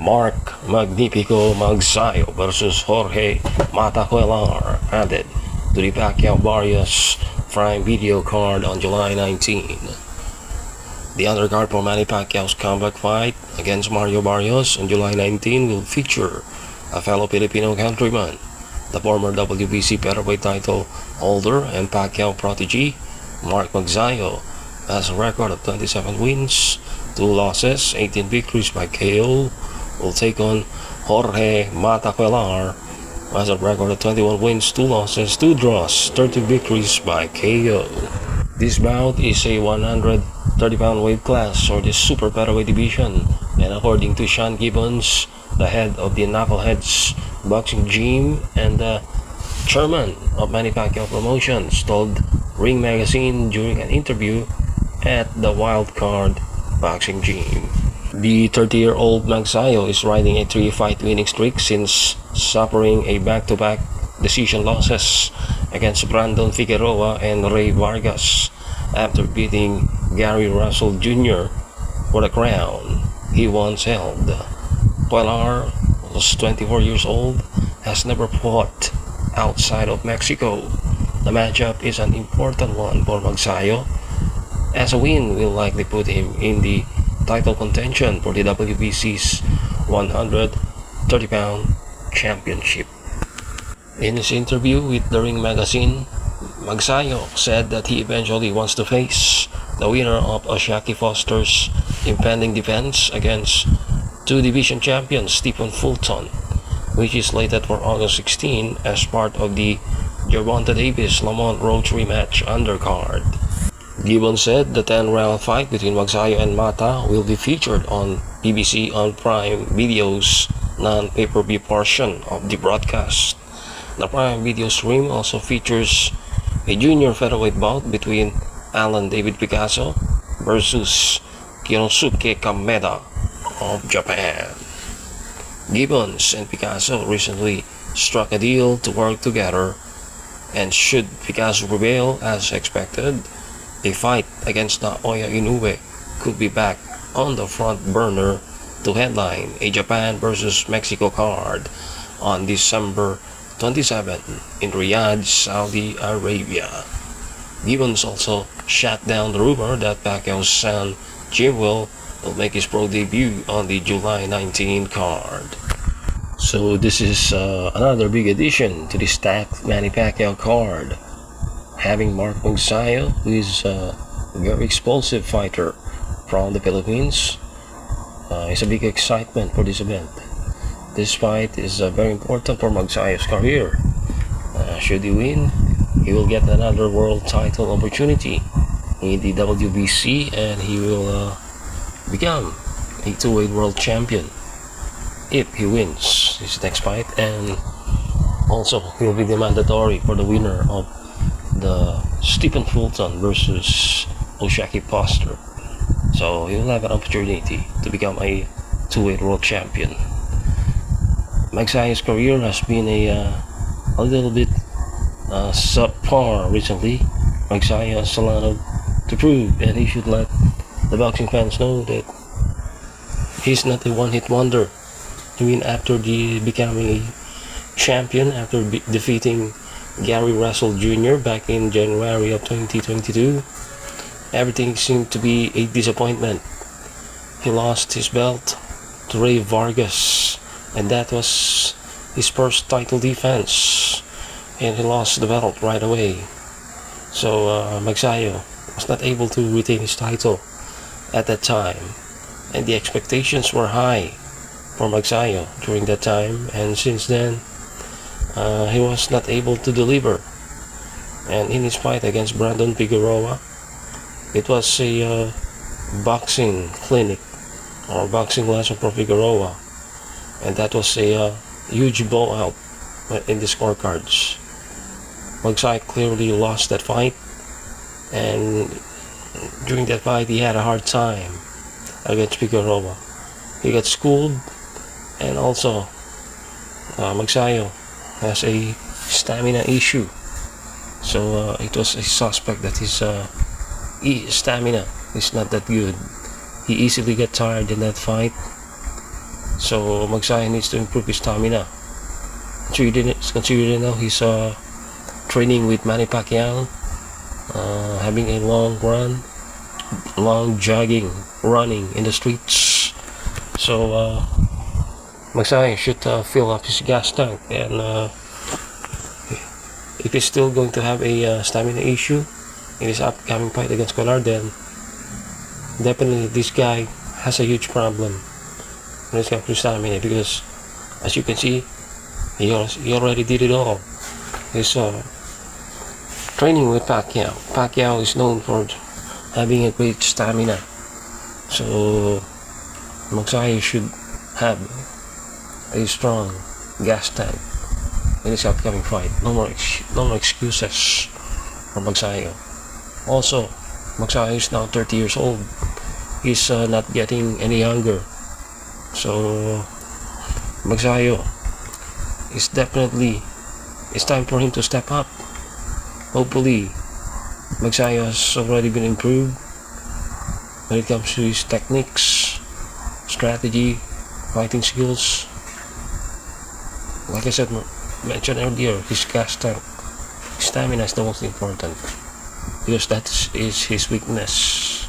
Magnifico Magsayo versus Jorge Mata Cuellar added to the Pacquiao Barrios Prime Video card on July 19. The undercard for Manny Pacquiao's comeback fight against Mario Barrios on July 19 will feature a fellow Filipino countryman, the former WBC featherweight title holder and Pacquiao protege, Magsayo, has a record of 27 wins, 2 losses, 18 victories by KO, will take on Jorge Mata Cuellar, who has a record of 21 wins, 2 losses, 2 draws, 30 victories by KO. This bout is a 130-pound weight class or the super featherweight division, and according to Sean Gibbons, the head of the Knuckleheads boxing gym and the chairman of Manny Pacquiao Promotions, told Ring Magazine during an interview at the Wildcard Boxing Gym. The 30-year-old Magsayo is riding a 3-fight winning streak since suffering a back-to-back decision losses against Brandon Figueroa and Ray Vargas after beating Gary Russell Jr. for the crown he once held. Cuellar, who's 24 years old, has never fought outside of Mexico. The matchup is an important one for Magsayo, as a win will likely put him in the title contention for the WBC's 130-pound championship. In his interview with the Ring Magazine, Magsayo said that he eventually wants to face the winner of O'Shaquie Foster's impending defense against 2 division champions Stephen Fulton, which is slated for August 16 as part of the Gervonta Davis-Lamont Roach rematch undercard. Gibbons said the 10-round fight between Magsayo and Mata will be featured on BBC on Prime Video's non-pay-per-view portion of the broadcast. The Prime Video stream also features a junior featherweight bout between Alan David Picasso versus Kinosuke Kameda of Japan. Gibbons and Picasso recently struck a deal to work together, and should Picasso prevail as expected, a fight against Naoya Inoue could be back on the front burner to headline a Japan versus Mexico card on December 27 in Riyadh, Saudi Arabia. Gibbons also shot down the rumor that Pacquiao's son Jim will make his pro debut on the July 19 card. So this is another big addition to the stacked Manny Pacquiao card, having Magsayo, who is a very explosive fighter from the Philippines. It's a big excitement for this event. This fight is very important for Magsayo's career. Should he win, he will get another world title opportunity in the WBC, and he will become a 2-weight world champion if he wins his next fight, and also he will be the mandatory for the winner of the Stephen Fulton versus O'Shaquie Foster. So he will have an opportunity to become a 2-weight world champion. Magsayo's career has been a little bit subpar recently. Magsayo has a lot to prove, and he should let the boxing fans know that he's not a one-hit wonder. I mean, after becoming a champion, after defeating Gary Russell Jr. back in January of 2022, everything seemed to be a disappointment. He lost his belt to Ray Vargas, and that was his first title defense, and he lost the belt right away. So Magsayo was not able to retain his title at that time, and the expectations were high for Magsayo during that time, and since then he was not able to deliver. And in his fight against Brandon Figueroa, it was a boxing clinic or boxing lesson for Figueroa, and that was a huge blowout in the scorecards. Magsayo clearly lost that fight, and during that fight he had a hard time against Figueroa. He got schooled, and also Magsayo has a stamina issue, so it was a suspect that his stamina is not that good. He easily got tired in that fight, So Magsayo needs to improve his stamina. Considering now he's training with Manny Pacquiao, having a long jogging, running in the streets. So Magsayo should fill up his gas tank, and if he's still going to have a stamina issue in his upcoming fight against Cuellar, then definitely this guy has a huge problem when it comes to stamina, because as you can see, he already did it all. He's training with Pacquiao. Pacquiao is known for having a great stamina, so Magsayo should have a strong gas tank in his upcoming fight. No more excuses for Magsayo. Also, Magsayo is now 30 years old. He's not getting any younger. So Magsayo is definitely, it's time for him to step up. Hopefully Magsayo has already been improved when it comes to his techniques, strategy, fighting skills. Like I said, mentioned earlier, his gas tank, his stamina is the most important, because that is his weakness.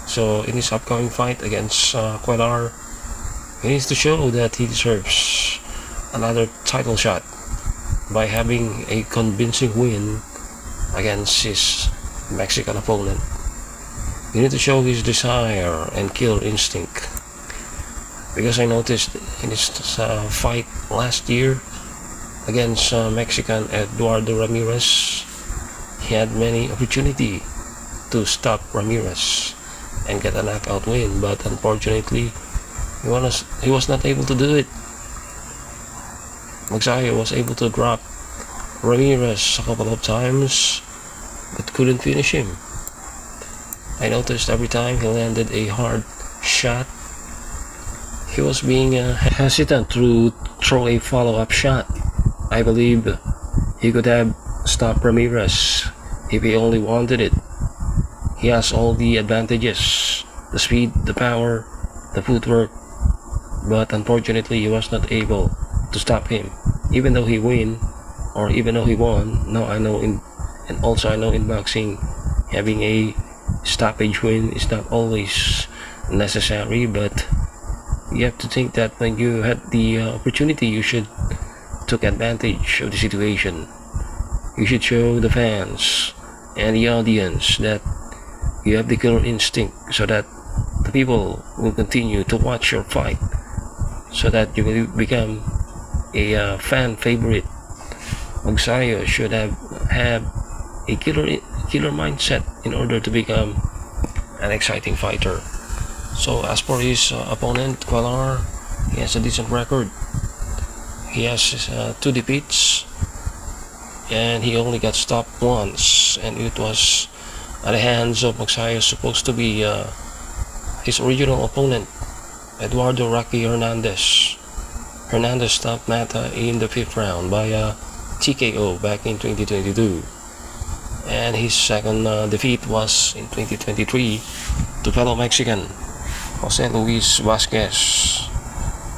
So in his upcoming fight against Cuellar, he needs to show that he deserves another title shot by having a convincing win against his Mexican opponent. He needs to show his desire and killer instinct, because I noticed in his fight last year against Mexican Eduardo Ramirez, he had many opportunity to stop Ramirez and get a knockout win, but unfortunately he was not able to do it. Magsayo was able to drop Ramirez a couple of times, but couldn't finish him. I noticed every time he landed a hard shot, he was being hesitant to throw a follow-up shot. I believe he could have stopped Ramirez if he only wanted it. He has all the advantages, the speed, the power, the footwork, but unfortunately he was not able to stop him. Even though he won, now I know and also I know in boxing, having a stoppage win is not always necessary, but you have to think that when you had the opportunity, you should take advantage of the situation. You should show the fans and the audience that you have the killer instinct, so that the people will continue to watch your fight, so that you will become a fan favorite. Magsayo should have a killer mindset in order to become an exciting fighter. So as for his opponent, Cuellar, he has a decent record. He has 2 defeats, and he only got stopped once, and it was at the hands of Magsayo, supposed to be his original opponent, Eduardo Rocky Hernandez. Hernandez stopped Mata in the 5th round by TKO back in 2022, and his second defeat was in 2023 to fellow Mexican Jose Luis Vasquez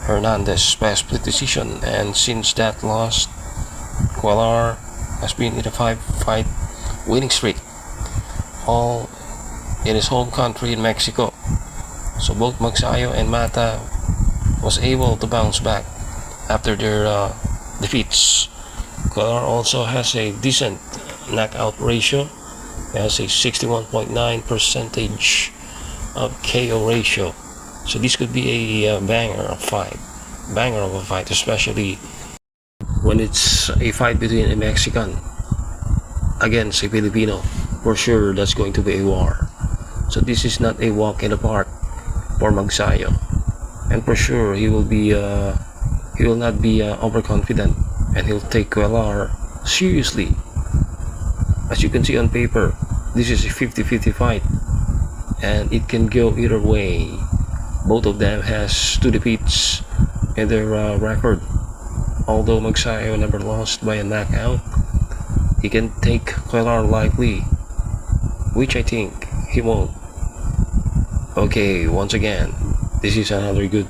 Hernandez by split decision. And since that loss, Cuellar has been in a 5-fight winning streak, all in his home country in Mexico. So both Magsayo and Mata was able to bounce back after their defeats. Cuellar also has a decent knockout ratio. He has a 61.9% of KO ratio. So this could be a banger of a fight, especially when it's a fight between a Mexican against a Filipino. For sure, that's going to be a war. So this is not a walk in the park for Magsayo, and for sure he will not be overconfident, and he'll take Cuellar seriously. As you can see on paper, this is a 50-50 fight, and it can go either way. Both of them has 2 defeats in their record. Although Magsayo never lost by a knockout, he can take Cuellar lightly, which I think he won't. Okay, once again, this is another good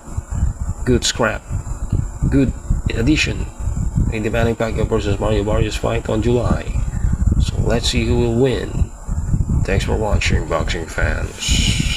good scrap, good addition in the Manny Pacquiao versus Mario Barrios fight on July. So let's see who will win. Thanks for watching, boxing fans.